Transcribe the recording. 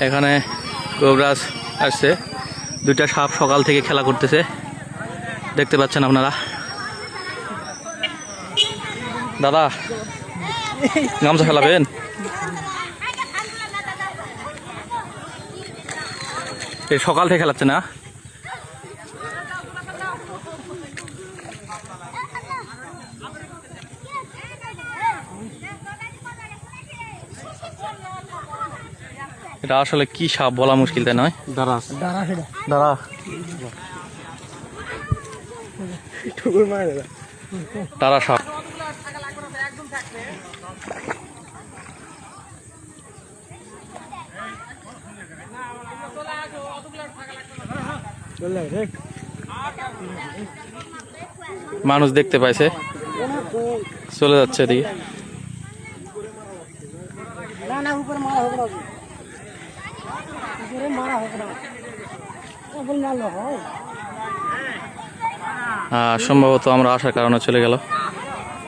এখানে কবিরাজ আসছে, দুইটা সাপ সকাল থেকে খেলা করতেছে, দেখতে পাচ্ছেন আপনারা। দাদা গামছা খেলাবেন? এই সকাল থেকে খেলাচ্ছে না? এটা আসলে কি সাপ বলা মুশকিল, তাই নয়? দাঁড়া তারা সাপ। মানুষ দেখতে পাইছে, চলে যাচ্ছে এদিকে। সম্ভবত আমরা আসার কারণে চলে গেল।